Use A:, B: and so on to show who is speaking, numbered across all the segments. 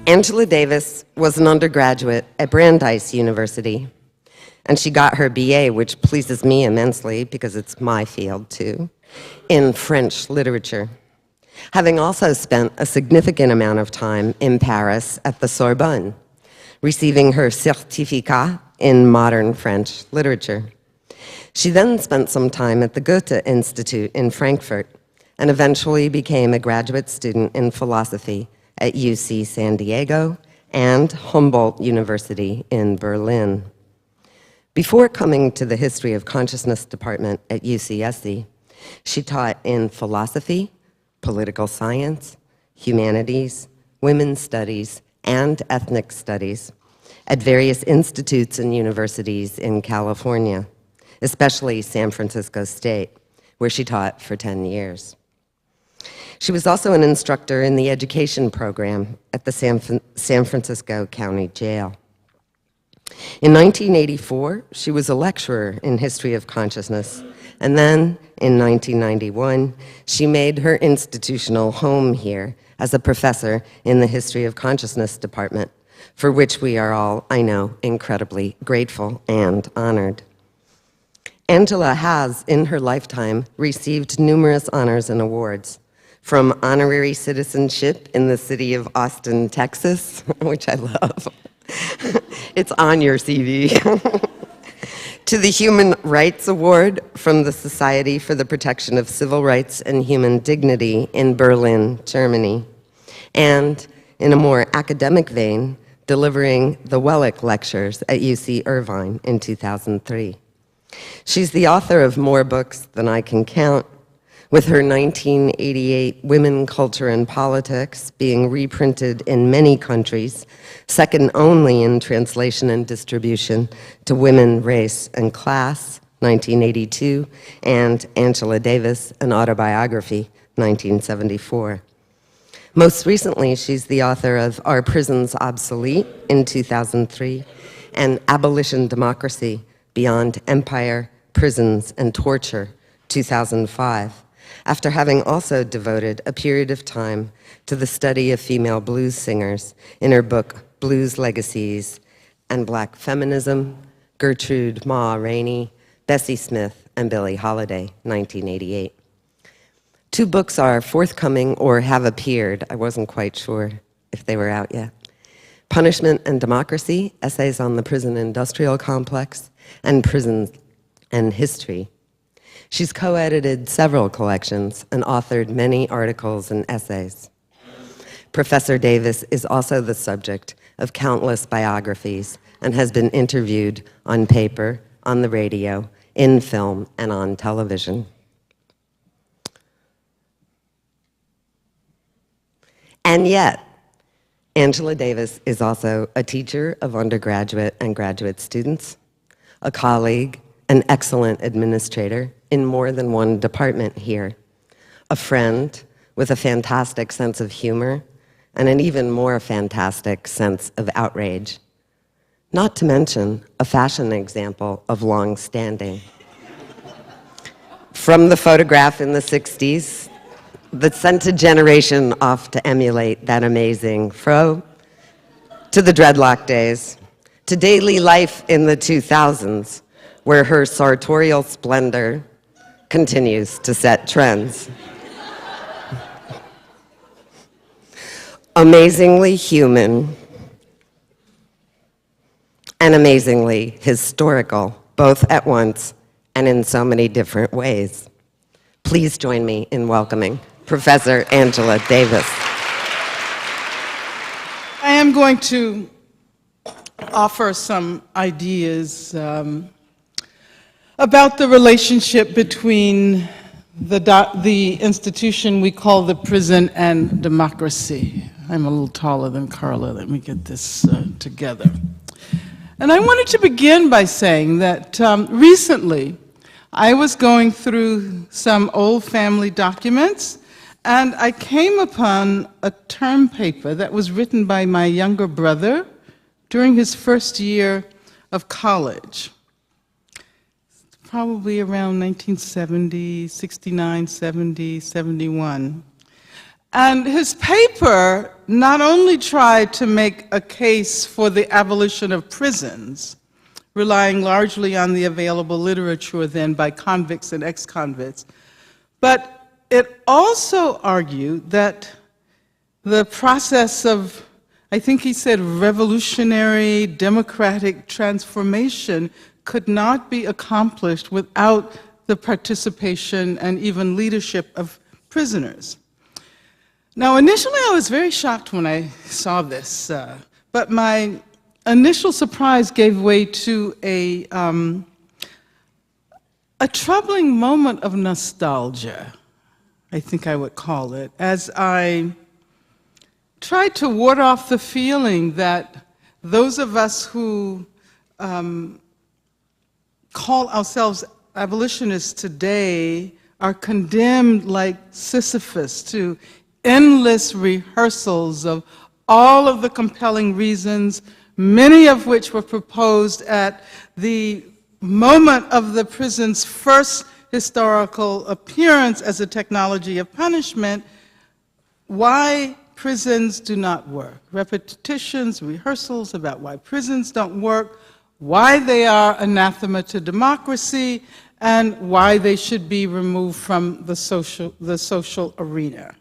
A: Angela Davis was an undergraduate at Brandeis University, and she got her BA, which pleases me immensely because it's my field too, in French literature, having also spent a significant amount of time in Paris at the Sorbonne, receiving her certificat in modern French literature. She then spent some time at the Goethe Institute in Frankfurt and eventually became a graduate student in philosophy at UC San Diego and Humboldt University in Berlin. Before coming to the History of Consciousness department at UCSC, she taught in philosophy, political science, humanities, women's studies, and ethnic studies at various institutes and universities in California, especially San Francisco State, where she taught for 10 years. She was also an instructor in the education program at the San Francisco County Jail. In 1984, she was a lecturer in history of consciousness, and then in 1991, she made her institutional home here as a professor in the history of consciousness department, for which we are all, I know, incredibly grateful and honored. Angela has, in her lifetime, received numerous honors and awards, from honorary citizenship in the city of Austin, Texas, which I love. It's on your CV. To the Human Rights Award from the Society for the Protection of Civil Rights and Human Dignity in Berlin, Germany. And in a more academic vein, delivering the Wellick Lectures at UC Irvine in 2003. She's the author of more books than I can count, with her 1988 Women, Culture, and Politics being reprinted in many countries, second only in translation and distribution to Women, Race, and Class, 1982, and Angela Davis, An Autobiography, 1974. Most recently, she's the author of Are Prisons Obsolete, in 2003, and Abolition Democracy, Beyond Empire, Prisons, and Torture, 2005, after having also devoted a period of time to the study of female blues singers in her book, Blues Legacies and Black Feminism, Gertrude Ma Rainey, Bessie Smith, and Billie Holiday, 1988. Two books are forthcoming or have appeared. I wasn't quite sure if they were out yet. Punishment and Democracy, Essays on the Prison Industrial Complex, and Prisons and History. She's co-edited several collections and authored many articles and essays. Professor Davis is also the subject of countless biographies and has been interviewed on paper, on the radio, in film, and on television. And yet, Angela Davis is also a teacher of undergraduate and graduate students, a colleague, an excellent administrator in more than one department here, a friend with a fantastic sense of humor and an even more fantastic sense of outrage, not to mention a fashion example of long standing. From the photograph in the 60s that sent a generation off to emulate that amazing fro, to the dreadlock days, to daily life in the 2000s, where her sartorial splendor continues to set trends. Amazingly human and amazingly historical, both at once and in so many different ways. Please join me in welcoming Professor Angela Davis.
B: I am going to offer some ideas about the relationship between the institution we call the prison and democracy. I'm a little taller than Carla. Let me get this together. And I wanted to begin by saying that recently I was going through some old family documents and I came upon a term paper that was written by my younger brother during his first year of college. Probably around 1970, 69, 70, 71. And his paper not only tried to make a case for the abolition of prisons, relying largely on the available literature then by convicts and ex-convicts, but it also argued that the process of, I think he said, revolutionary democratic transformation could not be accomplished without the participation and even leadership of prisoners. Now, initially I was very shocked when I saw this, but my initial surprise gave way to a troubling moment of nostalgia, I think I would call it, as I tried to ward off the feeling that those of us who call ourselves abolitionists today are condemned like Sisyphus to endless rehearsals of all of the compelling reasons, many of which were proposed at the moment of the prison's first historical appearance as a technology of punishment, why prisons do not work. Repetitions, rehearsals about why prisons don't work, why they are anathema to democracy, and why they should be removed from the social arena.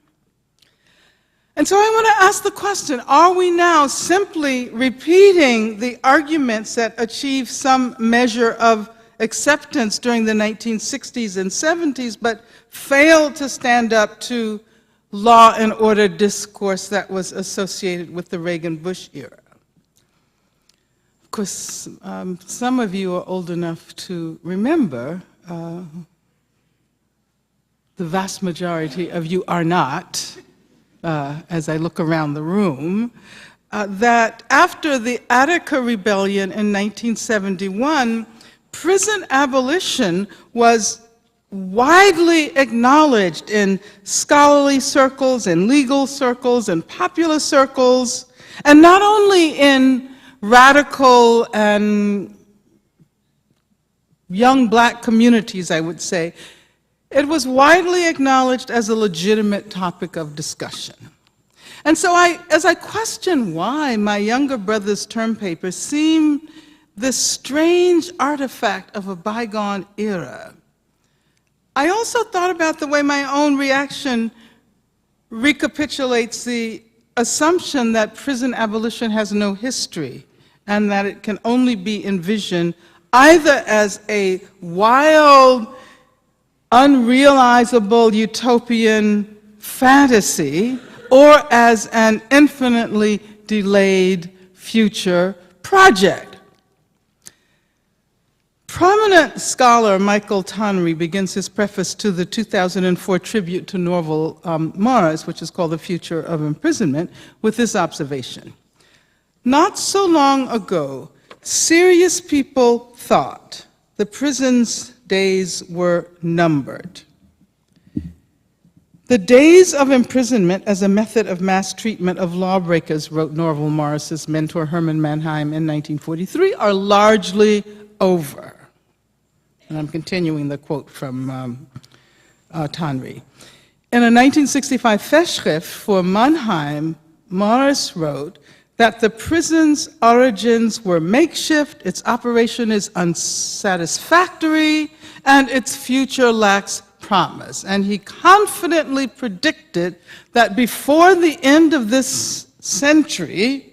B: And so I want to ask the question, are we now simply repeating the arguments that achieved some measure of acceptance during the 1960s and 70s, but failed to stand up to law and order discourse that was associated with the Reagan-Bush era? Of course, some of you are old enough to remember, the vast majority of you are not, as I look around the room, that after the Attica Rebellion in 1971, prison abolition was widely acknowledged in scholarly circles, and legal circles, and popular circles, and not only in radical and young black communities, I would say. It was widely acknowledged as a legitimate topic of discussion. And so as I question why my younger brother's term paper seemed this strange artifact of a bygone era, I also thought about the way my own reaction recapitulates the assumption that prison abolition has no history and that it can only be envisioned either as a wild, unrealizable utopian fantasy or as an infinitely delayed future project. Prominent scholar Michael Tonry begins his preface to the 2004 tribute to Norval Morris, which is called The Future of Imprisonment, with this observation. Not so long ago, serious people thought the prison's days were numbered. The days of imprisonment as a method of mass treatment of lawbreakers, wrote Norval Morris's mentor Herman Mannheim in 1943, are largely over. And I'm continuing the quote from Tonry. In a 1965 Festschrift for Mannheim, Morris wrote that the prison's origins were makeshift, its operation is unsatisfactory, and its future lacks promise. And he confidently predicted that before the end of this century,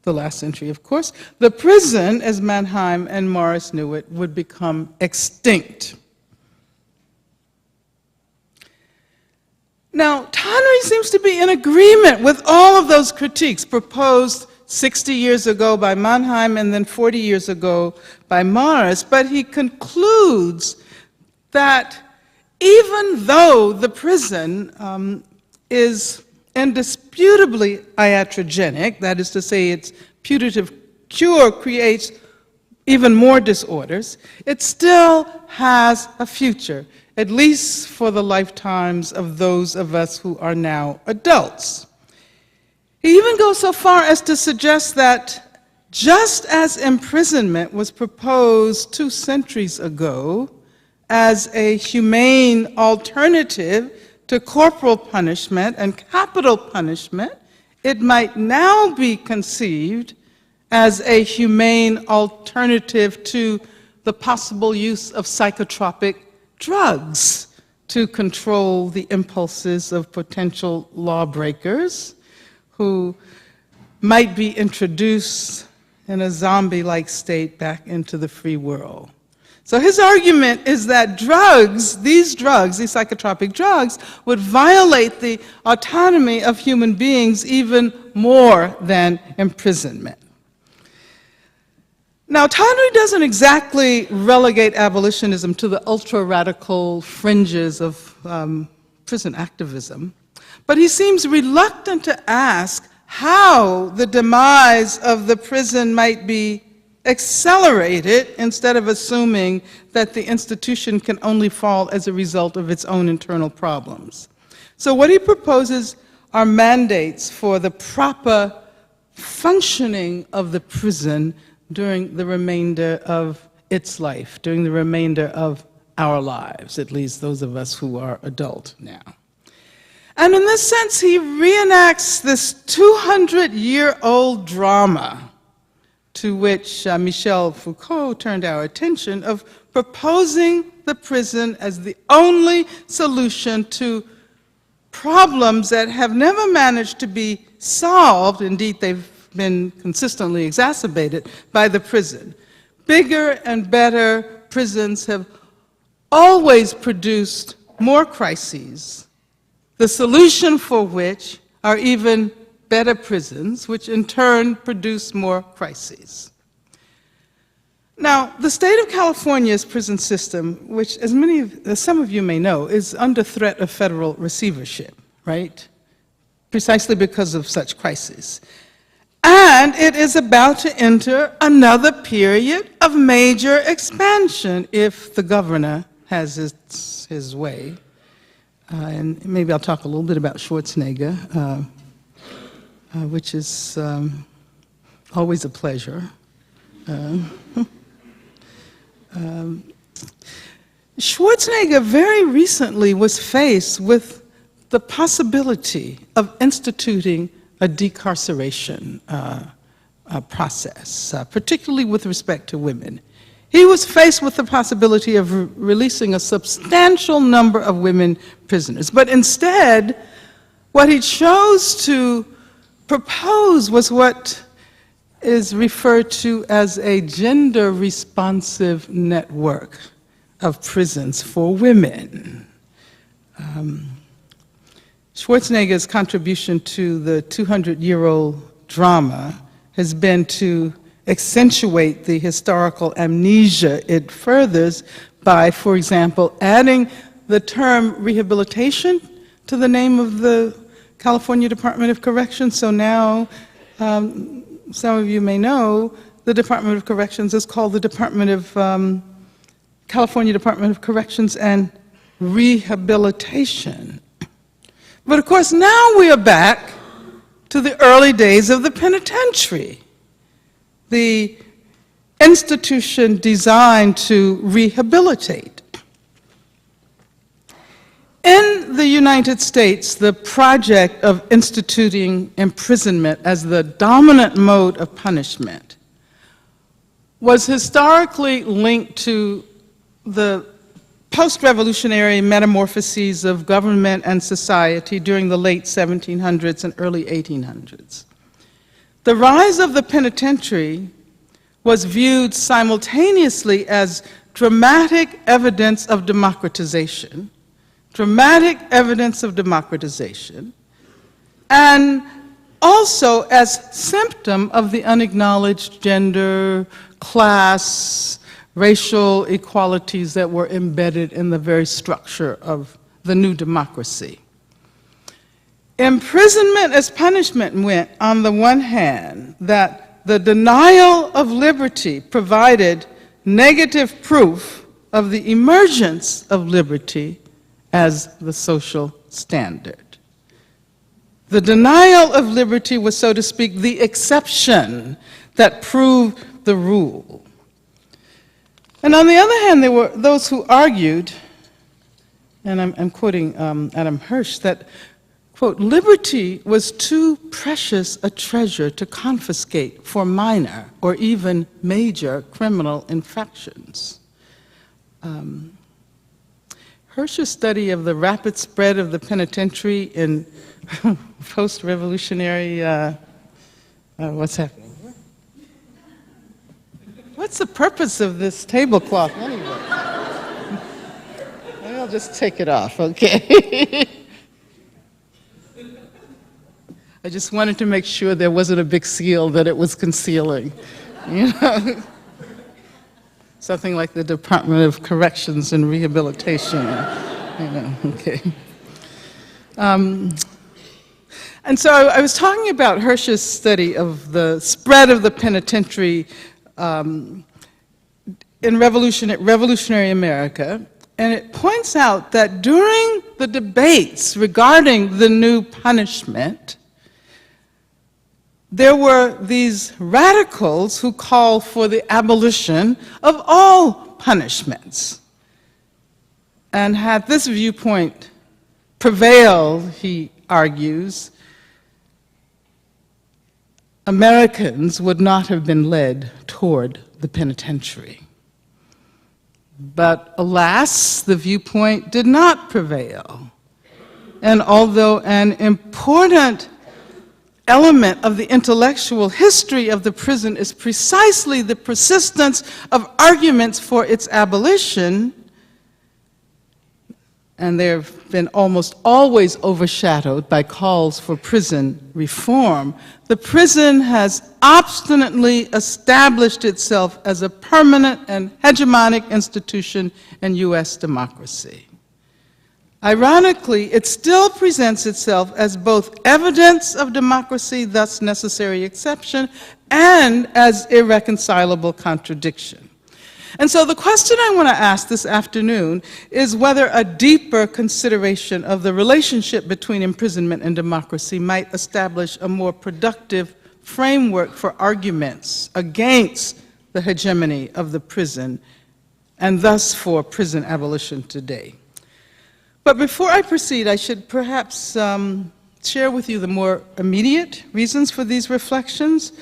B: the last century, of course, the prison, as Mannheim and Morris knew it, would become extinct. Now, Tonry seems to be in agreement with all of those critiques proposed 60 years ago by Mannheim and then 40 years ago by Morris, but he concludes that even though the prison is indisputably iatrogenic, that is to say its putative cure creates even more disorders, it still has a future, at least for the lifetimes of those of us who are now adults. He even goes so far as to suggest that just as imprisonment was proposed 2 centuries ago as a humane alternative to corporal punishment and capital punishment, it might now be conceived as a humane alternative to the possible use of psychotropic drugs to control the impulses of potential lawbreakers who might be introduced in a zombie-like state back into the free world. So his argument is that these psychotropic drugs, would violate the autonomy of human beings even more than imprisonment. Now, Tanri doesn't exactly relegate abolitionism to the ultra-radical fringes of prison activism, but he seems reluctant to ask how the demise of the prison might be accelerated instead of assuming that the institution can only fall as a result of its own internal problems. So what he proposes are mandates for the proper functioning of the prison during the remainder of its life, during the remainder of our lives, at least those of us who are adult now. And in this sense, he reenacts this 200-year-old drama to which Michel Foucault turned our attention, of proposing the prison as the only solution to problems that have never managed to be solved. Indeed, they've been consistently exacerbated by the prison. Bigger and better prisons have always produced more crises, the solution for which are even better prisons, which in turn produce more crises. Now, the state of California's prison system, which as some of you may know, is under threat of federal receivership, right? Precisely because of such crises. And it is about to enter another period of major expansion if the governor has his way. And maybe I'll talk a little bit about Schwarzenegger, which is always a pleasure. Schwarzenegger very recently was faced with the possibility of instituting a decarceration process, particularly with respect to women. He was faced with the possibility of releasing a substantial number of women prisoners, but instead, what he chose to propose was what is referred to as a gender-responsive network of prisons for women. Schwarzenegger's contribution to the 200-year-old drama has been to accentuate the historical amnesia it furthers by, for example, adding the term rehabilitation to the name of the California Department of Corrections. So now, some of you may know, the Department of Corrections is called the California Department of Corrections and Rehabilitation. But of course, now we are back to the early days of the penitentiary, the institution designed to rehabilitate. In the United States, the project of instituting imprisonment as the dominant mode of punishment was historically linked to the post-revolutionary metamorphoses of government and society during the late 1700s and early 1800s. The rise of the penitentiary was viewed simultaneously as dramatic evidence of democratization, and also as symptom of the unacknowledged gender, class, racial equalities that were embedded in the very structure of the new democracy. Imprisonment as punishment meant, on the one hand, that the denial of liberty provided negative proof of the emergence of liberty as the social standard. The denial of liberty was, so to speak, the exception that proved the rule. And on the other hand, there were those who argued and I'm quoting Adam Hirsch, that, quote, "Liberty was too precious a treasure to confiscate for minor or even major criminal infractions." Hirsch's study of the rapid spread of the penitentiary in post-revolutionary, what's happening? What's the purpose of this tablecloth anyway? Maybe I'll just take it off, okay? I just wanted to make sure there wasn't a big seal that it was concealing, you know? Something like the Department of Corrections and Rehabilitation, you know, okay. And so I was talking about Hirsch's study of the spread of the penitentiary in revolutionary America, and it points out that during the debates regarding the new punishment, there were these radicals who called for the abolition of all punishments. And had this viewpoint prevailed, he argues, Americans would not have been led toward the penitentiary. But alas, the viewpoint did not prevail. And although an important element of the intellectual history of the prison is precisely the persistence of arguments for its abolition, and they've been almost always overshadowed by calls for prison reform, the prison has obstinately established itself as a permanent and hegemonic institution in U.S. democracy. Ironically, it still presents itself as both evidence of democracy, thus necessary exception, and as irreconcilable contradiction. And so the question I want to ask this afternoon is whether a deeper consideration of the relationship between imprisonment and democracy might establish a more productive framework for arguments against the hegemony of the prison, and thus for prison abolition today. But before I proceed, I should perhaps share with you the more immediate reasons for these reflections.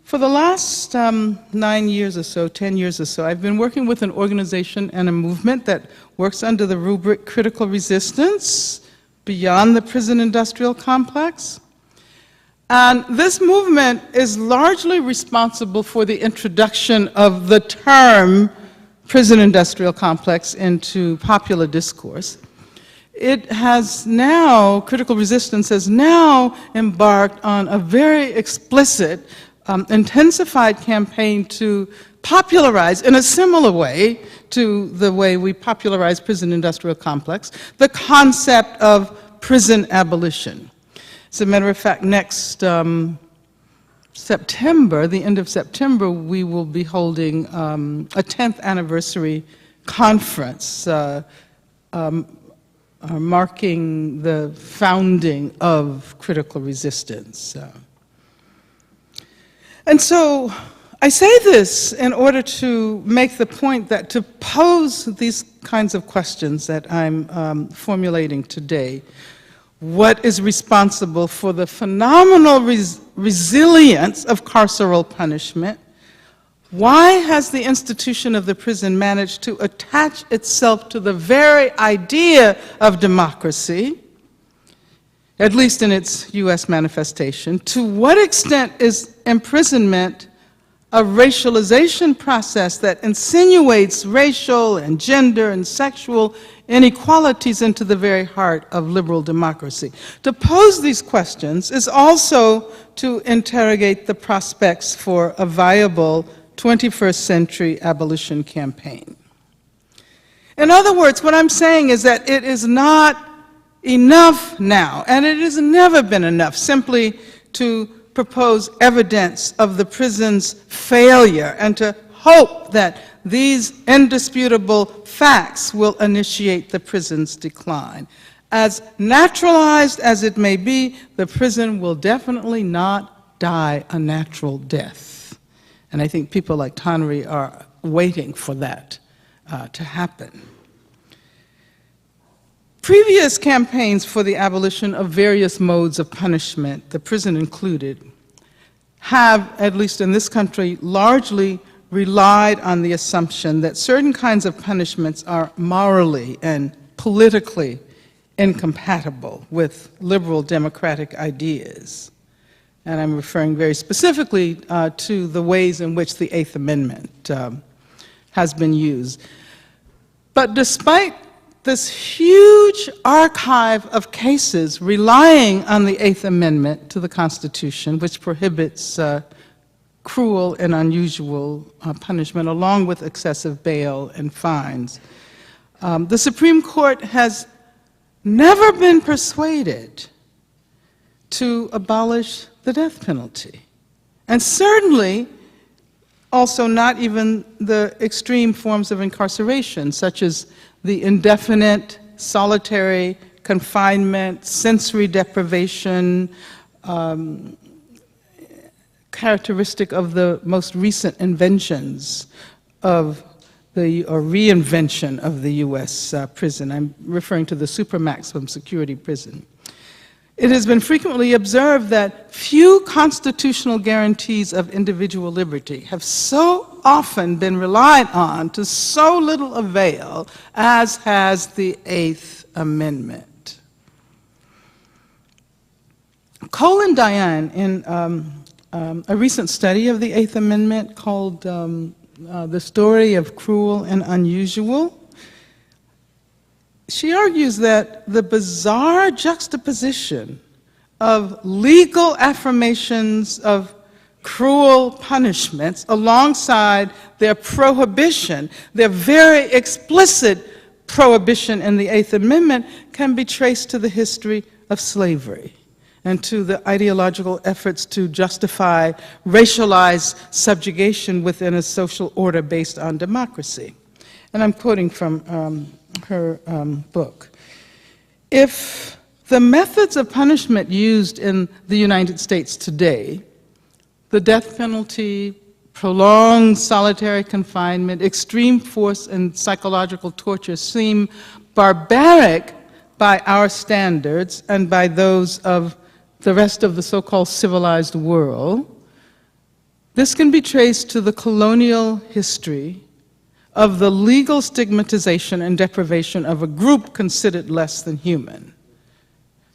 B: For the last 9 years or so, 10 years or so, I've been working with an organization and a movement that works under the rubric Critical Resistance Beyond the Prison Industrial Complex. And this movement is largely responsible for the introduction of the term prison industrial complex into popular discourse. It has now, Critical Resistance has now embarked on a very explicit, intensified campaign to popularize, in a similar way to the way we popularize prison industrial complex, the concept of prison abolition. As a matter of fact, next September, the end of September, we will be holding a 10th anniversary conference marking the founding of Critical Resistance. And so I say this in order to make the point that to pose these kinds of questions that I'm formulating today, what is responsible for the phenomenal resilience of carceral punishment? Why has the institution of the prison managed to attach itself to the very idea of democracy, at least in its U.S. manifestation? To what extent is imprisonment a racialization process that insinuates racial and gender and sexual inequalities into the very heart of liberal democracy? To pose these questions is also to interrogate the prospects for a viable 21st century abolition campaign. In other words, what I'm saying is that it is not enough now, and it has never been enough, simply to propose evidence of the prison's failure and to hope that these indisputable facts will initiate the prison's decline. As naturalized as it may be, the prison will definitely not die a natural death. And I think people like Tanri are waiting for that to happen. Previous campaigns for the abolition of various modes of punishment, the prison included, have, at least in this country, largely relied on the assumption that certain kinds of punishments are morally and politically incompatible with liberal democratic ideas. And I'm referring very specifically to the ways in which the Eighth Amendment has been used. But despite this huge archive of cases relying on the Eighth Amendment to the Constitution, which prohibits cruel and unusual punishment, along with excessive bail and fines, the Supreme Court has never been persuaded to abolish the death penalty. And certainly, also not even the extreme forms of incarceration, such as the indefinite, solitary confinement, sensory deprivation, characteristic of the most recent inventions of or reinvention of the US prison. I'm referring to the supermaximum security prison. It has been frequently observed that few constitutional guarantees of individual liberty have so often been relied on to so little avail as has the Eighth Amendment. Cole and Diane, in a recent study of the Eighth Amendment called The Story of Cruel and Unusual, she argues that the bizarre juxtaposition of legal affirmations of cruel punishments alongside their prohibition, their very explicit prohibition in the Eighth Amendment, can be traced to the history of slavery and to the ideological efforts to justify racialized subjugation within a social order based on democracy. And I'm quoting from her book. If the methods of punishment used in the United States today, the death penalty, prolonged solitary confinement, extreme force and psychological torture, seem barbaric by our standards and by those of the rest of the so-called civilized world, this can be traced to the colonial history of the legal stigmatization and deprivation of a group considered less than human.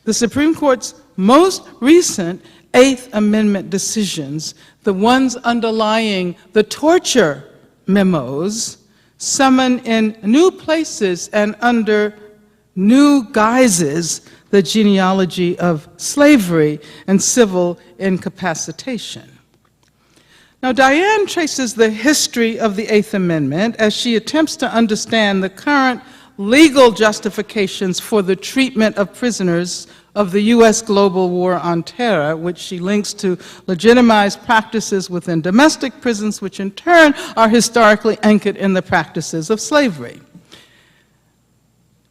B: The Supreme Court's most recent Eighth Amendment decisions, the ones underlying the torture memos, summon in new places and under new guises the genealogy of slavery and civil incapacitation. Now, Diane traces the history of the Eighth Amendment as she attempts to understand the current legal justifications for the treatment of prisoners of the U.S. global war on terror, which she links to legitimized practices within domestic prisons, which in turn are historically anchored in the practices of slavery.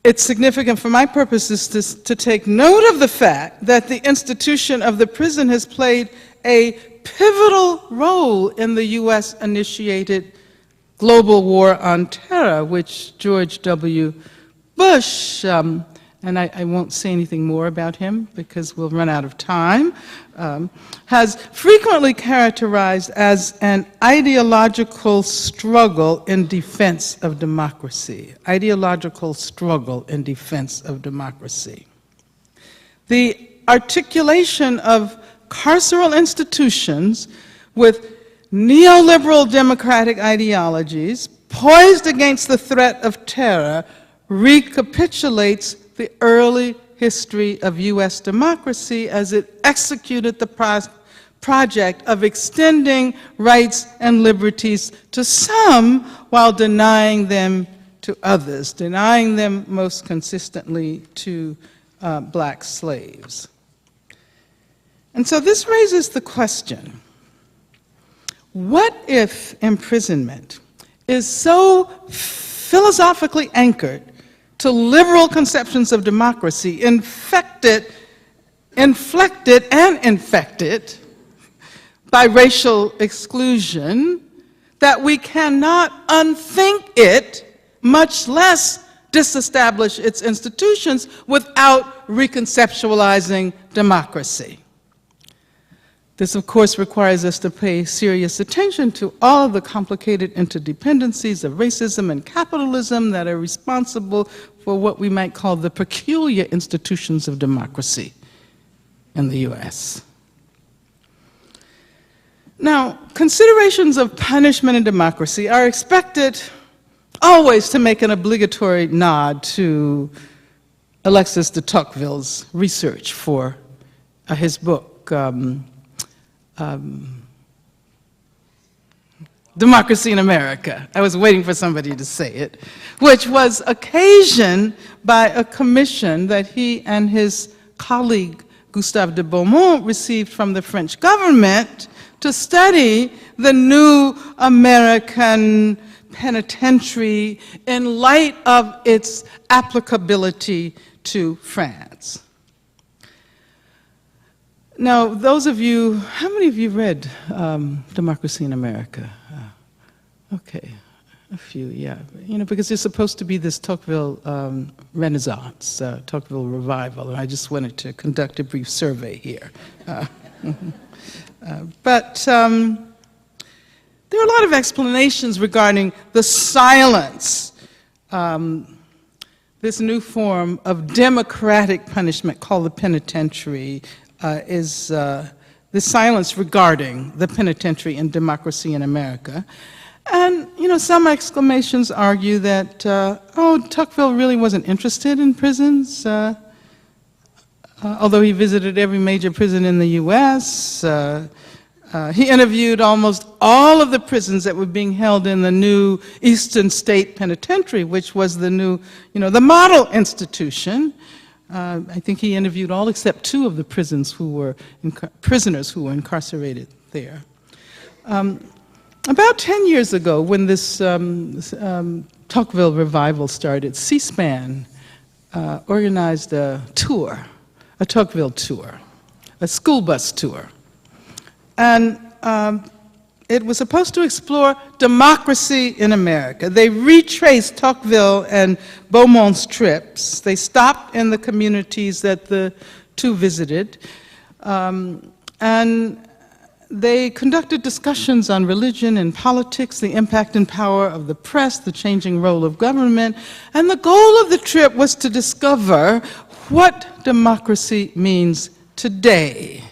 B: It's significant for my purposes to take note of the fact that the institution of the prison has played a pivotal role in the U.S.-initiated global war on terror, which George W. Bush, and I won't say anything more about him because we'll run out of time, has frequently characterized as an ideological struggle in defense of democracy. Ideological struggle in defense of democracy. The articulation of carceral institutions with neoliberal democratic ideologies poised against the threat of terror recapitulates the early history of U.S. democracy as it executed the project of extending rights and liberties to some while denying them to others, denying them most consistently to black slaves. And so this raises the question, what if imprisonment is so philosophically anchored to liberal conceptions of democracy, inflected and infected by racial exclusion, that we cannot unthink it, much less disestablish its institutions without reconceptualizing democracy. This, of course, requires us to pay serious attention to all of the complicated interdependencies of racism and capitalism that are responsible for what we might call the peculiar institutions of democracy in the US. Now, considerations of punishment and democracy are expected always to make an obligatory nod to Alexis de Tocqueville's research for his book, Democracy in America. I was waiting for somebody to say it, which was occasioned by a commission that he and his colleague Gustave de Beaumont received from the French government to study the new American penitentiary in light of its applicability to France. Now, those of you, how many of you read Democracy in America? Okay, a few, yeah. You know, because there's supposed to be this Tocqueville renaissance, Tocqueville revival, and I just wanted to conduct a brief survey here. But there are a lot of explanations regarding the silence, this new form of democratic punishment called the penitentiary, is the silence regarding the penitentiary and democracy in America. And, you know, some exclamations argue that, Tocqueville really wasn't interested in prisons, although he visited every major prison in the US. He interviewed almost all of the prisons that were being held in the new Eastern State Penitentiary, which was the new, the model institution. I think he interviewed all except 2 of the prisoners who were incarcerated there. About 10 years ago, when this Tocqueville revival started, C-SPAN organized a tour, a Tocqueville tour, a school bus tour. And it was supposed to explore democracy in America. They retraced Tocqueville and Beaumont's trips. They stopped in the communities that the 2 visited. And they conducted discussions on religion and politics, the impact and power of the press, the changing role of government. And the goal of the trip was to discover what democracy means today.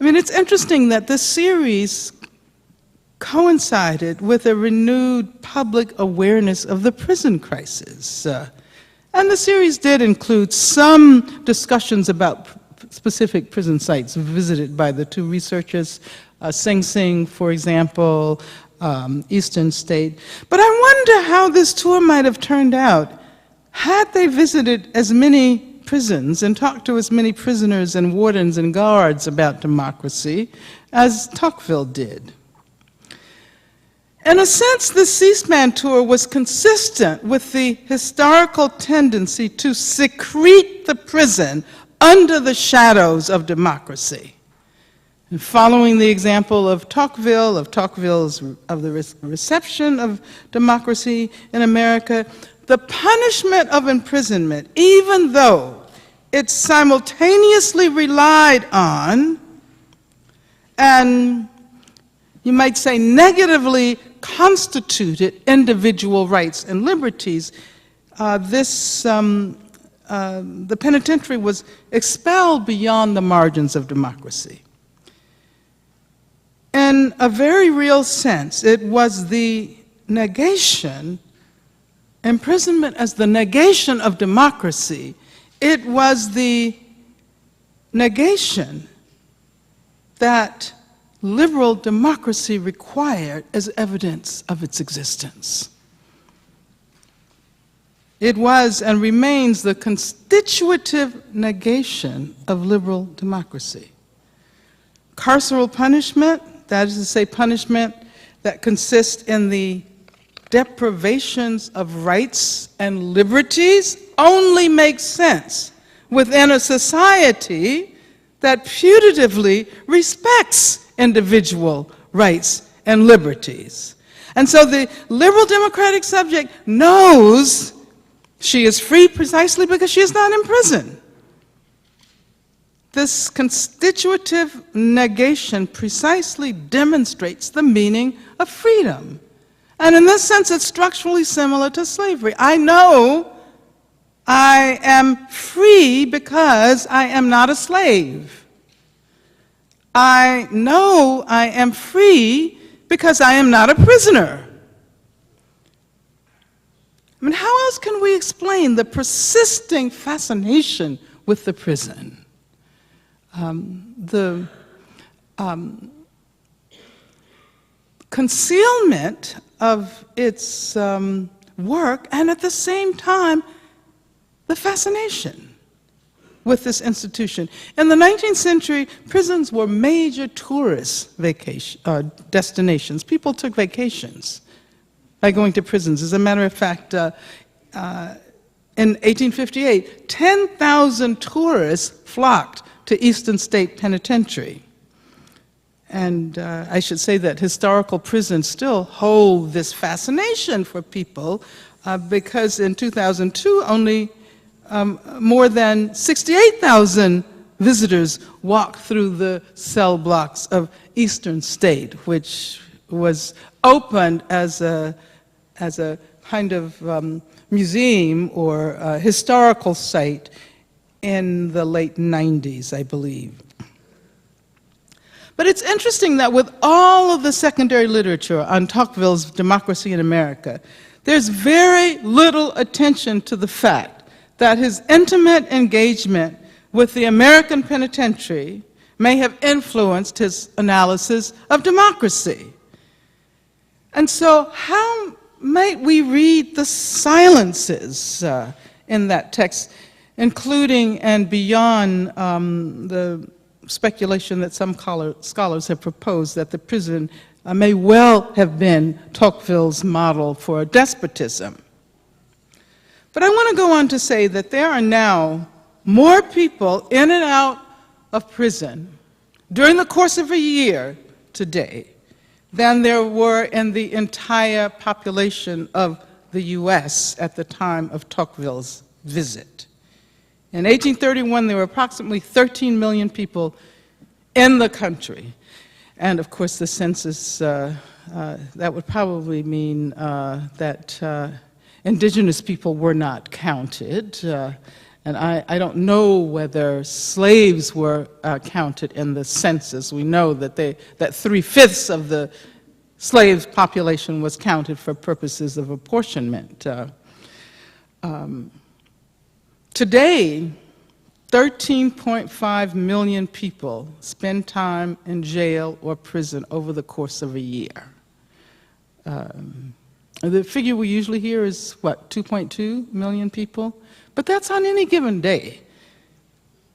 B: It's interesting that this series coincided with a renewed public awareness of the prison crisis. And the series did include some discussions about specific prison sites visited by the 2 researchers, Sing Sing, for example, Eastern State. But I wonder how this tour might have turned out had they visited as many prisons and talked to as many prisoners and wardens and guards about democracy as Tocqueville did. In a sense, the C-SPAN tour was consistent with the historical tendency to secrete the prison under the shadows of democracy. And following the example of Tocqueville's reception of democracy in America, the punishment of imprisonment, even though it simultaneously relied on, and you might say negatively constituted individual rights and liberties, the penitentiary was expelled beyond the margins of democracy. In a very real sense, it was the negation, imprisonment as the negation of democracy. It was the negation that liberal democracy required as evidence of its existence. It was and remains the constitutive negation of liberal democracy. Carceral punishment, that is to say punishment that consists in the deprivations of rights and liberties, only makes sense within a society that putatively respects individual rights and liberties. And so the liberal democratic subject knows she is free precisely because she is not in prison. This constitutive negation precisely demonstrates the meaning of freedom. And in this sense, it's structurally similar to slavery. I know I am free because I am not a slave. I know I am free because I am not a prisoner. I mean, how else can we explain the persisting fascination with the prison? The concealment of its work, and at the same time, the fascination with this institution. In the 19th century, prisons were major tourist destinations. People took vacations by going to prisons. As a matter of fact, in 1858, 10,000 tourists flocked to Eastern State Penitentiary. And I should say that historical prisons still hold this fascination for people because in 2002, only more than 68,000 visitors walked through the cell blocks of Eastern State, which was opened as a kind of museum or historical site in the late 90s, I believe. But it's interesting that with all of the secondary literature on Tocqueville's Democracy in America, there's very little attention to the fact that his intimate engagement with the American penitentiary may have influenced his analysis of democracy. And so how might we read the silences in that text, including and beyond the speculation that some scholars have proposed that the prison may well have been Tocqueville's model for despotism. But I want to go on to say that there are now more people in and out of prison during the course of a year today than there were in the entire population of the US at the time of Tocqueville's visit. In 1831, there were approximately 13 million people in the country. And of course, the census, that would probably mean that indigenous people were not counted. And I don't know whether slaves were counted in the census. We know that 3/5 of the slave population was counted for purposes of apportionment. Today, 13.5 million people spend time in jail or prison over the course of a year. The figure we usually hear is, what, 2.2 million people? But that's on any given day.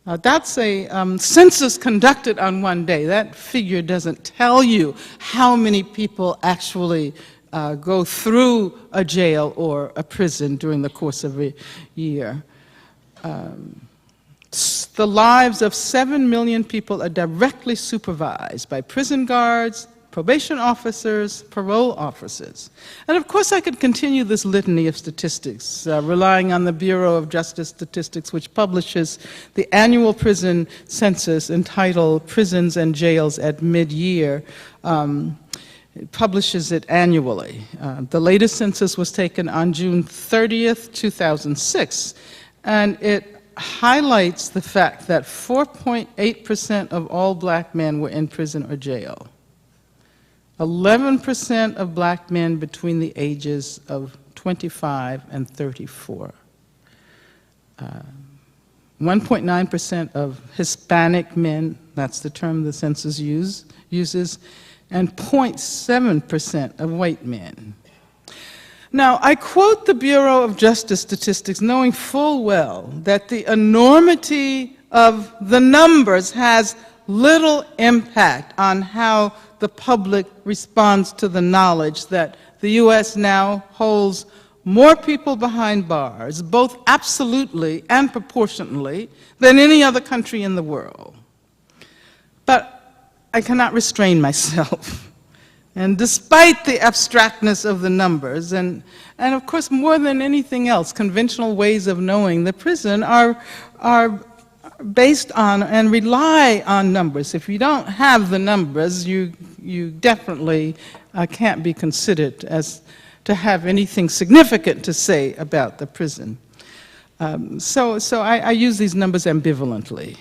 B: That's a census conducted on one day. That figure doesn't tell you how many people actually go through a jail or a prison during the course of a year. The lives of 7 million people are directly supervised by prison guards, probation officers, parole officers. And of course, I could continue this litany of statistics, relying on the Bureau of Justice Statistics, which publishes the annual prison census entitled Prisons and Jails at Mid-Year. It publishes it annually. The latest census was taken on June 30th, 2006, and it highlights the fact that 4.8% of all black men were in prison or jail. 11% of black men between the ages of 25 and 34. 1.9% of Hispanic men, that's the term the census uses, and 0.7% of white men. Now, I quote the Bureau of Justice Statistics knowing full well that the enormity of the numbers has little impact on how the public responds to the knowledge that the U.S. now holds more people behind bars, both absolutely and proportionally, than any other country in the world. But I cannot restrain myself. And despite the abstractness of the numbers, and of course more than anything else, conventional ways of knowing the prison are based on and rely on numbers. If you don't have the numbers, you definitely can't be considered as to have anything significant to say about the prison. So I use these numbers ambivalently.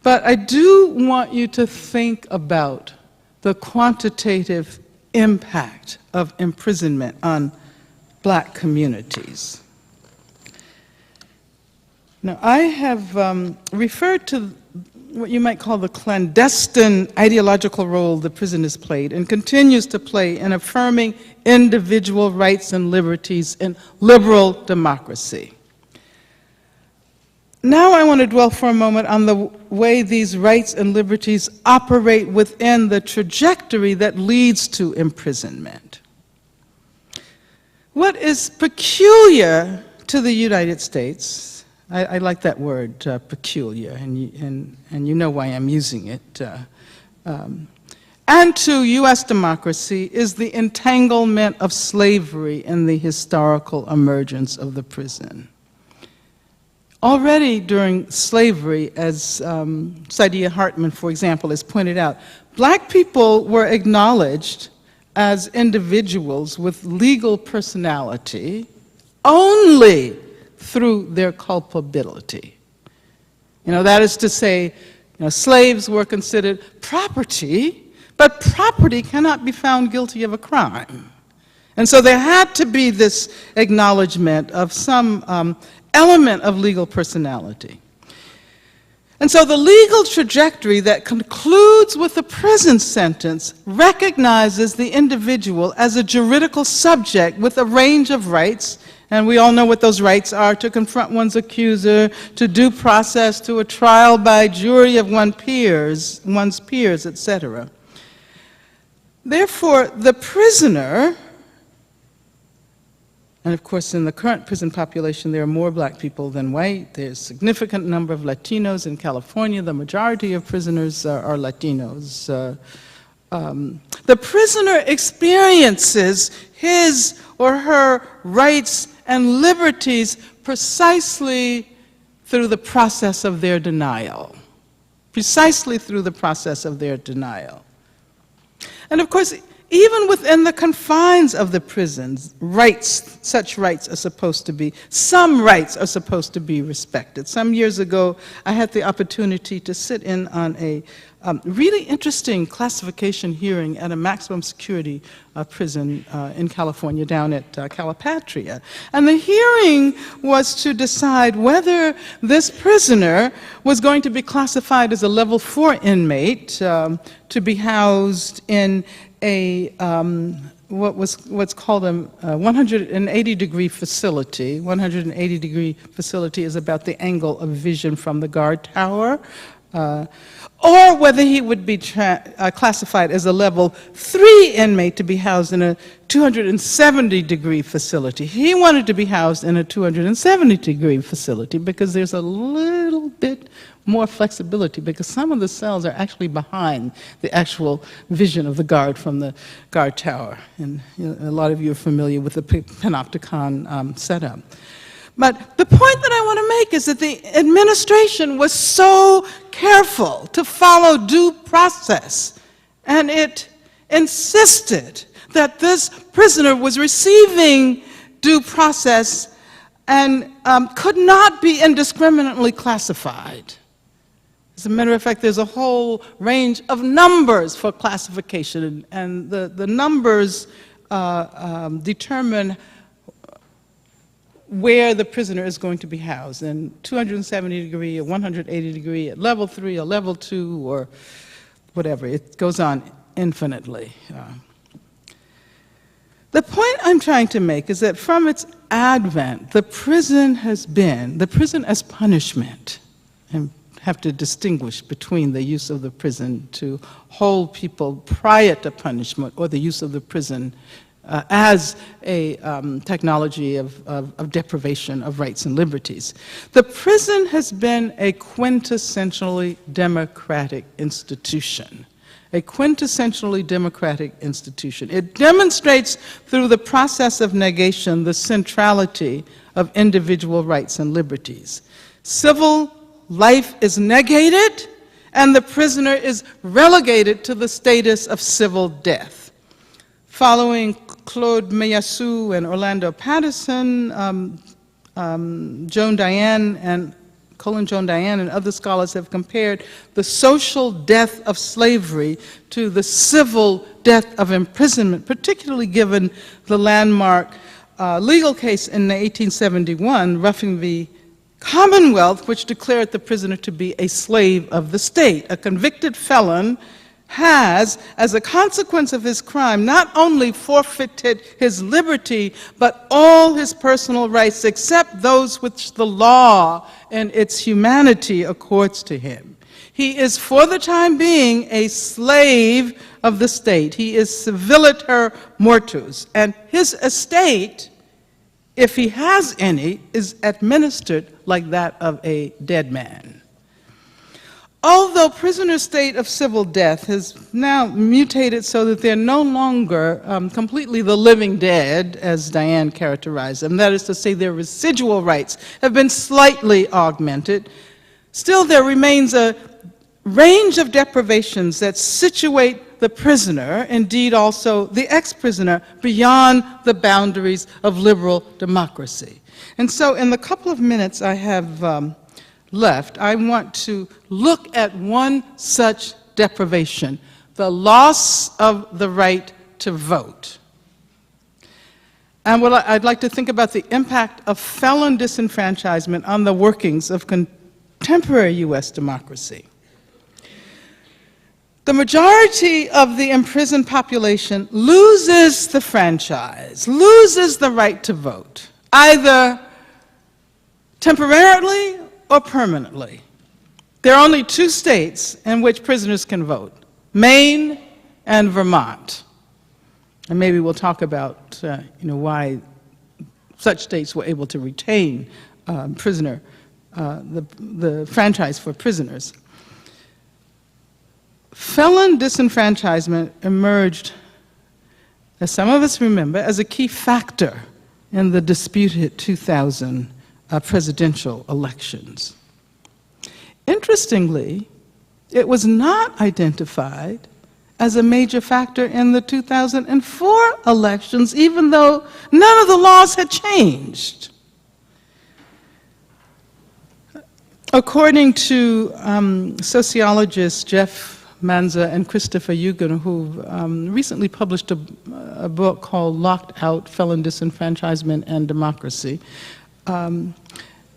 B: But I do want you to think about the quantitative impact of imprisonment on Black communities. Now, I have referred to what you might call the clandestine ideological role the prison has played and continues to play in affirming individual rights and liberties in liberal democracy. Now I want to dwell for a moment on the way these rights and liberties operate within the trajectory that leads to imprisonment. What is peculiar to the United States, I like that word, peculiar, and you know why I'm using it, and to U.S. democracy is the entanglement of slavery in the historical emergence of the prison. Already during slavery, as Saidiya Hartman, for example, has pointed out, Black people were acknowledged as individuals with legal personality only through their culpability. You know, that is to say, slaves were considered property, but property cannot be found guilty of a crime. And so there had to be this acknowledgement of some element of legal personality. And so the legal trajectory that concludes with the prison sentence recognizes the individual as a juridical subject with a range of rights, and we all know what those rights are: to confront one's accuser, to due process, to a trial by jury of one's peers, etc. Therefore, the prisoner, and of course, in the current prison population, there are more Black people than white. There's a significant number of Latinos in California. The majority of prisoners are Latinos. The prisoner experiences his or her rights and liberties precisely through the process of their denial. Precisely through the process of their denial. And of course, even within the confines of the prisons, such rights are supposed to be, some rights are supposed to be respected. Some years ago, I had the opportunity to sit in on a really interesting classification hearing at a maximum security prison in California, down at Calipatria. And the hearing was to decide whether this prisoner was going to be classified as a level 4 inmate to be housed in a what's called a 180-degree facility. 180-degree facility is about the angle of vision from the guard tower. Or whether he would be classified as a level 3 inmate to be housed in a 270-degree facility. He wanted to be housed in a 270-degree facility because there's a little bit more flexibility, because some of the cells are actually behind the actual vision of the guard from the guard tower. And a lot of you are familiar with the panopticon setup. But the point that I want to make is that the administration was so careful to follow due process, and it insisted that this prisoner was receiving due process and could not be indiscriminately classified. As a matter of fact, there's a whole range of numbers for classification, and the numbers determine where the prisoner is going to be housed, in 270 degree, or 180 degree, at level 3, or level 2, or whatever. It goes on infinitely. The point I'm trying to make is that from its advent, the prison as punishment, and have to distinguish between the use of the prison to hold people prior to punishment, or the use of the prison as a technology of deprivation of rights and liberties. The prison has been a quintessentially democratic institution. a quintessentially democratic institution. It demonstrates through the process of negation the centrality of individual rights and liberties. Civil life is negated, and the prisoner is relegated to the status of civil death. Following Claude Meillassoux and Orlando Patterson, Joan Diane and Colin Joan Diane and other scholars have compared the social death of slavery to the civil death of imprisonment, particularly given the landmark legal case in 1871, Ruffing v. Commonwealth, which declared the prisoner to be a slave of the state. A convicted felon has, as a consequence of his crime, not only forfeited his liberty, but all his personal rights except those which the law and its humanity accords to him. He is, for the time being, a slave of the state. He is civiliter mortus, and his estate, if he has any, is administered like that of a dead man. Although prisoners' state of civil death has now mutated so that they're no longer completely the living dead, as Diane characterized them, that is to say their residual rights have been slightly augmented, still there remains a range of deprivations that situate the prisoner, indeed also the ex-prisoner, beyond the boundaries of liberal democracy. And so in the couple of minutes I have left, I want to look at one such deprivation, the loss of the right to vote. And I'd like to think about the impact of felon disenfranchisement on the workings of contemporary U.S. democracy. The majority of the imprisoned population loses the franchise, loses the right to vote, either temporarily or permanently. There are only two states in which prisoners can vote, Maine and Vermont. And maybe we'll talk about why such states were able to retain the franchise for prisoners. Felon disenfranchisement emerged, as some of us remember, as a key factor in the disputed 2000 presidential elections. Interestingly, it was not identified as a major factor in the 2004 elections, even though none of the laws had changed. According to sociologists Jeff Manza and Christopher Eugen, who recently published a book called Locked Out: Felon Disenfranchisement and Democracy,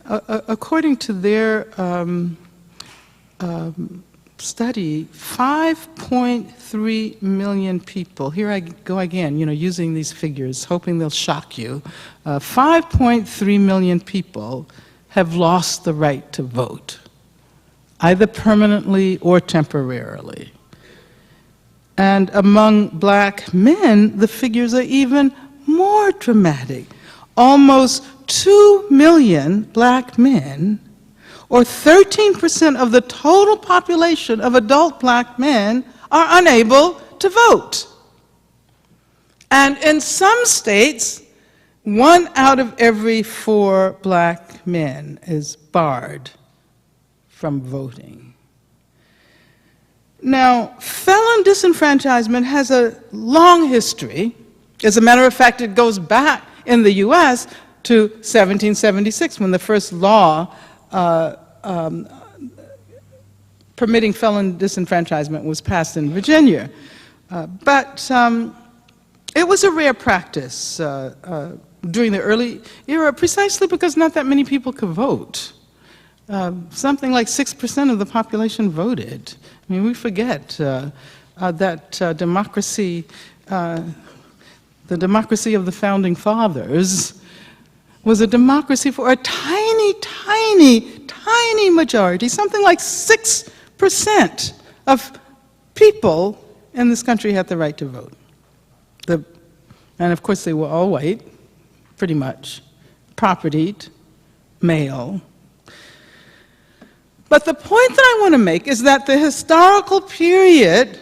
B: according to their study, 5.3 million people, here I go again, using these figures, hoping they'll shock you, 5.3 million people have lost the right to vote, either permanently or temporarily. And among black men, the figures are even more dramatic. Almost 2 million black men, or 13% of the total population of adult black men, are unable to vote. And in some states, 1 out of every 4 black men is barred from voting. Now, felon disenfranchisement has a long history. As a matter of fact, it goes back in the US to 1776, when the first law permitting felon disenfranchisement was passed in Virginia. But it was a rare practice during the early era, precisely because not that many people could vote. Something like 6% of the population voted. I mean, we forget that democracy, the democracy of the Founding Fathers, was a democracy for a tiny, tiny, tiny majority. Something like 6% of people in this country had the right to vote. And of course, they were all white, pretty much, propertied, male. But the point that I want to make is that the historical period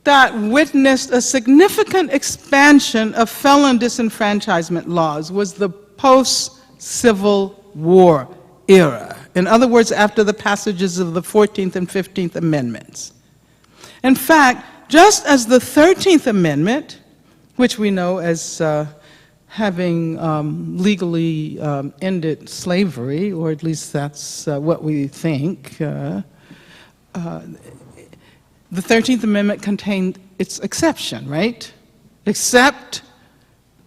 B: that witnessed a significant expansion of felon disenfranchisement laws was the post-Civil War era. In other words, after the passages of the 14th and 15th Amendments. In fact, just as the 13th Amendment, which we know as having legally ended slavery, or at least that's what we think, the 13th Amendment contained its exception, right? Except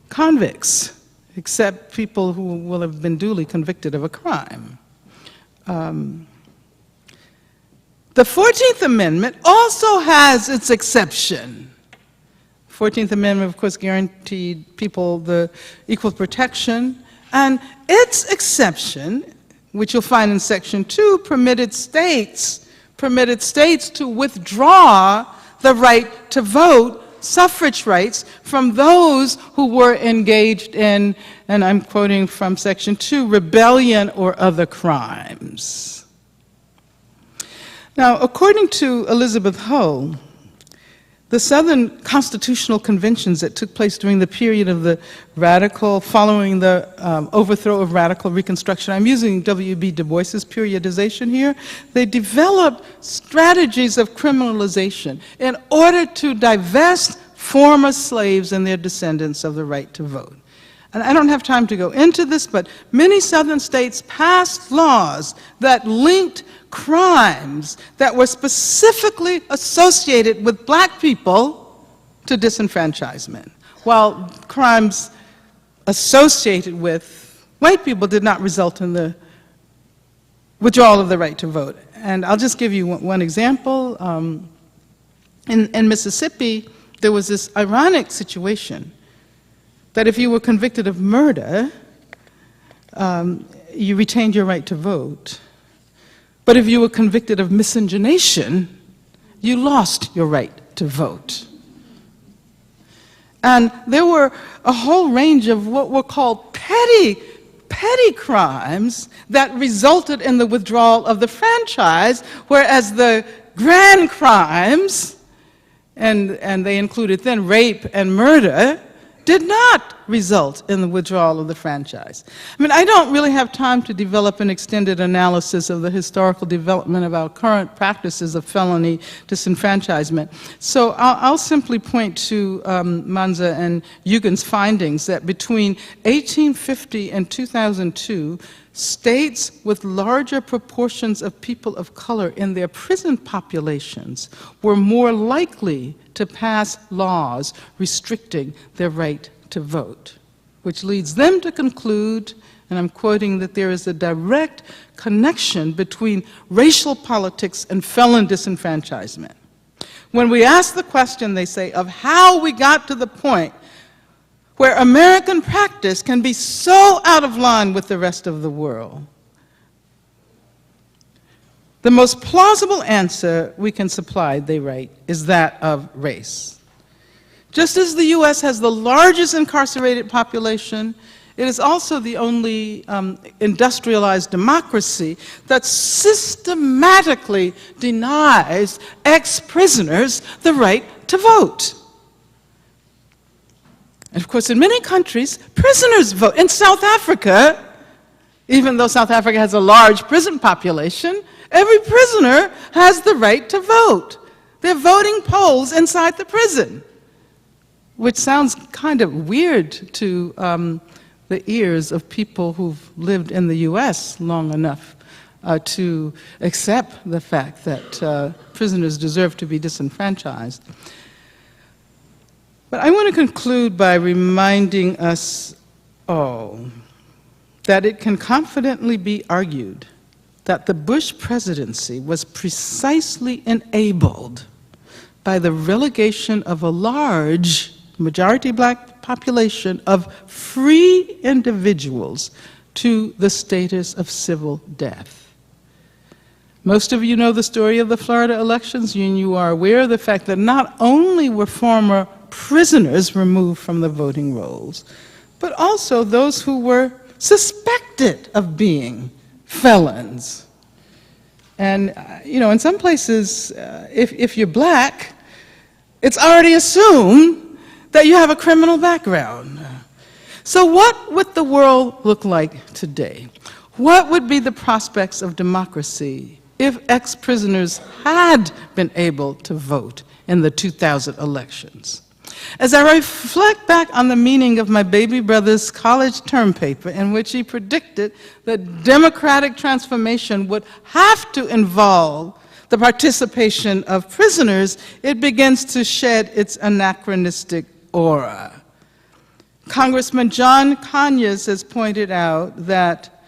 B: convicts, except people who will have been duly convicted of a crime. The 14th Amendment also has its exception. 14th Amendment, of course, guaranteed people the equal protection, and its exception, which you'll find in Section 2, permitted states to withdraw the right to vote, suffrage rights, from those who were engaged in, and I'm quoting from Section 2, rebellion or other crimes. Now, according to Elizabeth Ho, the Southern Constitutional Conventions that took place during the period of the following the overthrow of radical Reconstruction, I'm using W.B. Du Bois's periodization here, they developed strategies of criminalization in order to divest former slaves and their descendants of the right to vote. And I don't have time to go into this, but many Southern states passed laws that linked crimes that were specifically associated with black people to disenfranchisement, while crimes associated with white people did not result in the withdrawal of the right to vote. And I'll just give you one example. In Mississippi, there was this ironic situation that if you were convicted of murder, you retained your right to vote. But if you were convicted of miscegenation, you lost your right to vote. And there were a whole range of what were called petty crimes that resulted in the withdrawal of the franchise, whereas the grand crimes, and they included then rape and murder, did not result in the withdrawal of the franchise. I mean, I don't really have time to develop an extended analysis of the historical development of our current practices of felony disenfranchisement. So I'll simply point to Manza and Yugen's findings that between 1850 and 2002, states with larger proportions of people of color in their prison populations were more likely to pass laws restricting their right to vote, which leads them to conclude, and I'm quoting, that there is a direct connection between racial politics and felon disenfranchisement. When we ask the question, they say, of how we got to the point where American practice can be so out of line with the rest of the world, the most plausible answer we can supply, they write, is that of race. Just as the U.S. has the largest incarcerated population, it is also the only industrialized democracy that systematically denies ex-prisoners the right to vote. And of course, in many countries, prisoners vote. In South Africa, even though South Africa has a large prison population, every prisoner has the right to vote. They're voting polls inside the prison, which sounds kind of weird to the ears of people who've lived in the U.S. long enough to accept the fact that prisoners deserve to be disenfranchised. But I want to conclude by reminding us all that it can confidently be argued that the Bush presidency was precisely enabled by the relegation of a large majority black population of free individuals to the status of civil death. Most of you know the story of the Florida elections, and you are aware of the fact that not only were former prisoners removed from the voting rolls, but also those who were suspected of being felons. And, you know, in some places, if you're black, it's already assumed that you have a criminal background. So what would the world look like today? What would be the prospects of democracy if ex-prisoners had been able to vote in the 2000 elections? As I reflect back on the meaning of my baby brother's college term paper, in which he predicted that democratic transformation would have to involve the participation of prisoners, it begins to shed its anachronistic aura. Congressman John Conyers has pointed out that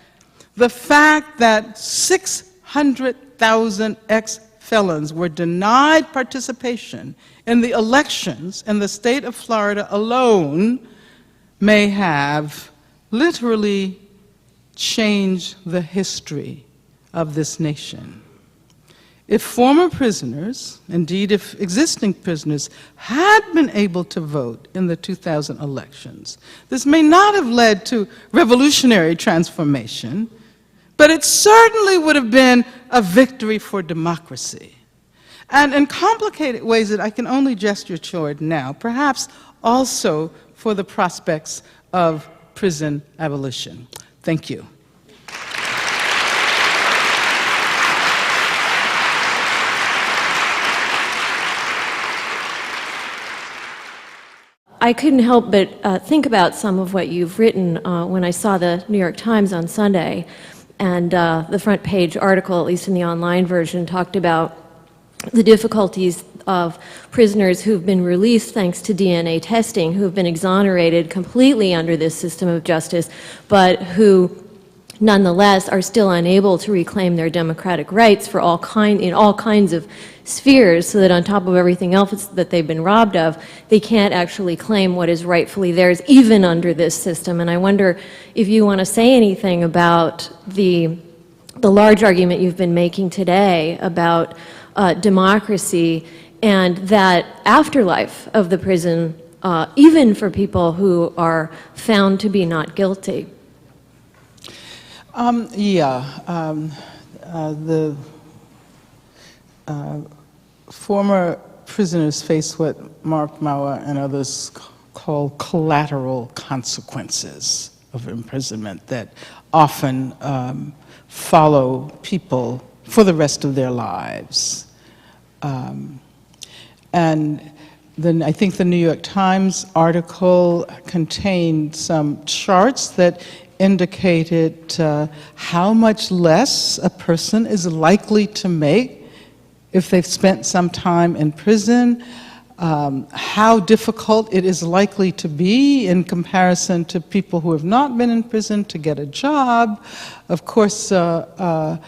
B: the fact that 600,000 ex-felons were denied participation in the elections in the state of Florida alone may have literally changed the history of this nation. If former prisoners, indeed if existing prisoners, had been able to vote in the 2000 elections, this may not have led to revolutionary transformation, but it certainly would have been a victory for democracy. And in complicated ways that I can only gesture toward now, perhaps also for the prospects of prison abolition. Thank you.
C: I couldn't help but think about some of what you've written when I saw the New York Times on Sunday, and the front page article, at least in the online version, talked about the difficulties of prisoners who've been released thanks to DNA testing, who've been exonerated completely under this system of justice, but who nonetheless are still unable to reclaim their democratic rights for in all kinds of spheres, so that on top of everything else that they've been robbed of, they can't actually claim what is rightfully theirs, even under this system. And I wonder if you want to say anything about the large argument you've been making today about democracy and that afterlife of the prison, even for people who are found to be not guilty.
B: The former prisoners face what Mark Mauer and others call collateral consequences of imprisonment that often follow people for the rest of their lives. And then I think the New York Times article contained some charts that indicated how much less a person is likely to make if they've spent some time in prison, how difficult it is likely to be in comparison to people who have not been in prison to get a job. Of course, I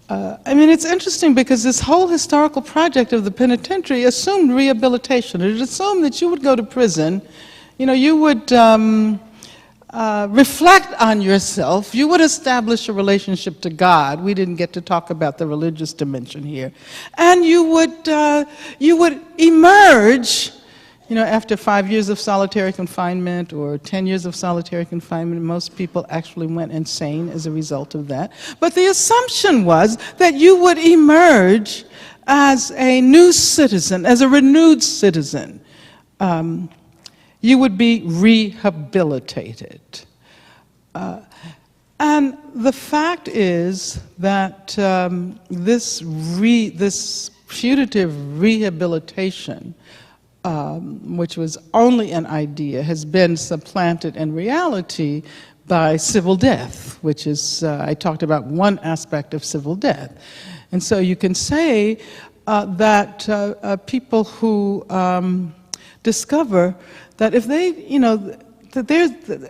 B: mean, it's interesting because this whole historical project of the penitentiary assumed rehabilitation. It assumed that you would go to prison, you would reflect on yourself, you would establish a relationship to God. We didn't get to talk about the religious dimension here. And you would emerge, after 5 years of solitary confinement or 10 years of solitary confinement. Most people actually went insane as a result of that. But the assumption was that you would emerge as a new citizen, as a renewed citizen. You would be rehabilitated. And the fact is that this putative rehabilitation, which was only an idea, has been supplanted in reality by civil death, which is, I talked about one aspect of civil death. And so you can say that people who discover that if they,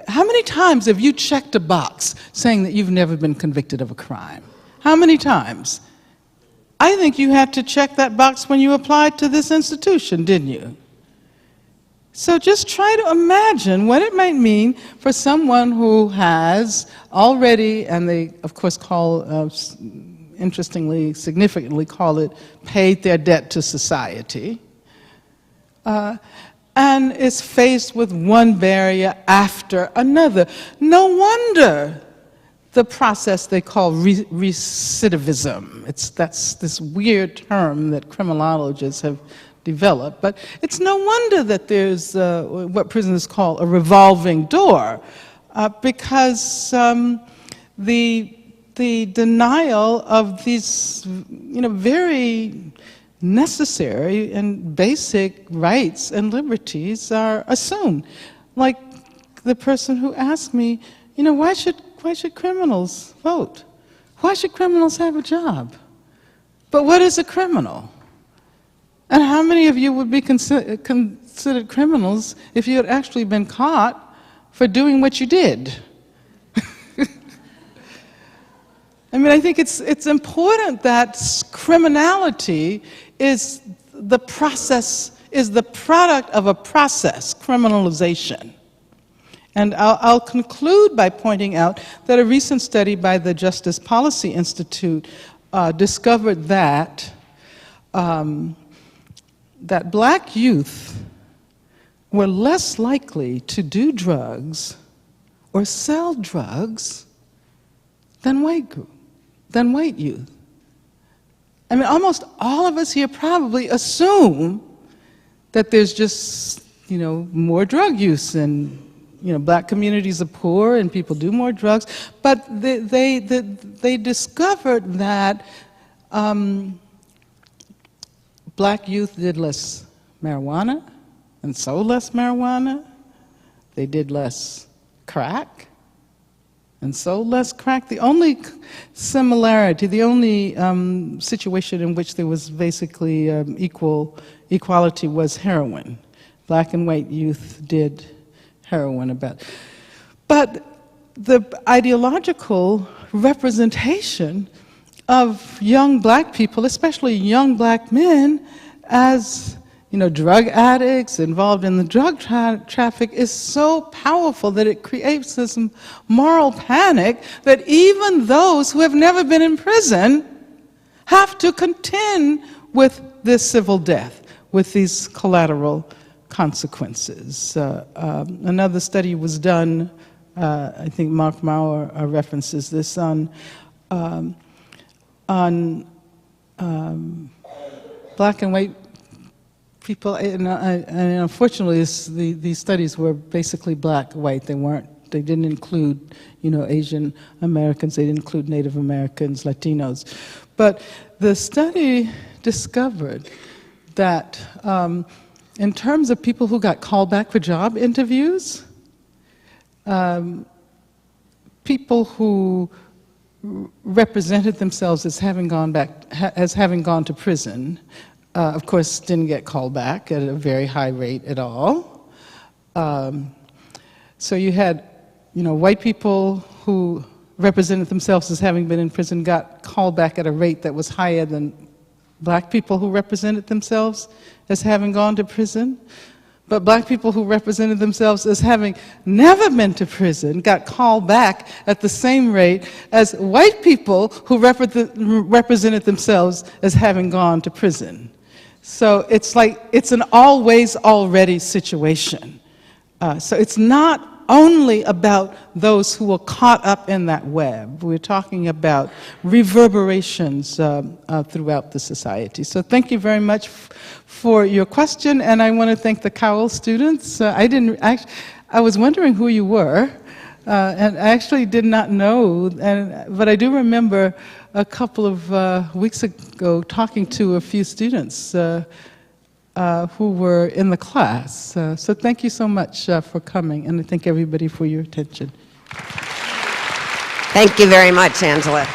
B: how many times have you checked a box saying that you've never been convicted of a crime? How many times? I think you had to check that box when you applied to this institution, didn't you? So just try to imagine what it might mean for someone who has already, and they of course call, interestingly, significantly call it, paid their debt to society, and is faced with one barrier after another. No wonder the process they call recidivism. That's this weird term that criminologists have develop. But it's no wonder that there's what prisoners call a revolving door, because the denial of these, very necessary and basic rights and liberties are assumed. Like the person who asked me, why should criminals vote? Why should criminals have a job? But what is a criminal? And how many of you would be considered criminals if you had actually been caught for doing what you did? I think it's important that criminality is the product of a process, criminalization. And I'll conclude by pointing out that a recent study by the Justice Policy Institute discovered that black youth were less likely to do drugs or sell drugs than white youth. Almost all of us here probably assume that there's just, more drug use, and black communities are poor and people do more drugs. But they discovered that black youth did less marijuana and sold less marijuana. They did less crack and sold less crack. The only similarity, the only situation in which there was basically equality was heroin. Black and white youth did heroin about. But the ideological representation of young black people, especially young black men, as drug addicts involved in the drug traffic, is so powerful that it creates this moral panic that even those who have never been in prison have to contend with this civil death, with these collateral consequences. Another study was done, I think Mark Maurer references this, on black and white people, and unfortunately these studies were basically black-white. They didn't include, Asian Americans, they didn't include Native Americans, Latinos. But the study discovered that in terms of people who got called back for job interviews, people who represented themselves as having gone to prison, of course, didn't get called back at a very high rate at all. So you had, white people who represented themselves as having been in prison got called back at a rate that was higher than black people who represented themselves as having gone to prison. But black people who represented themselves as having never been to prison got called back at the same rate as white people who represented themselves as having gone to prison. So it's like, it's an always already situation. So it's not only about those who are caught up in that web. We're talking about reverberations throughout the society. So thank you very much for your question, and I want to thank the Cowell students. I was wondering who you were, and I actually did not know, but I do remember a couple of weeks ago talking to a few students who were in the class. So thank you so much for coming, and I thank everybody for your attention.
A: Thank you very much, Angela.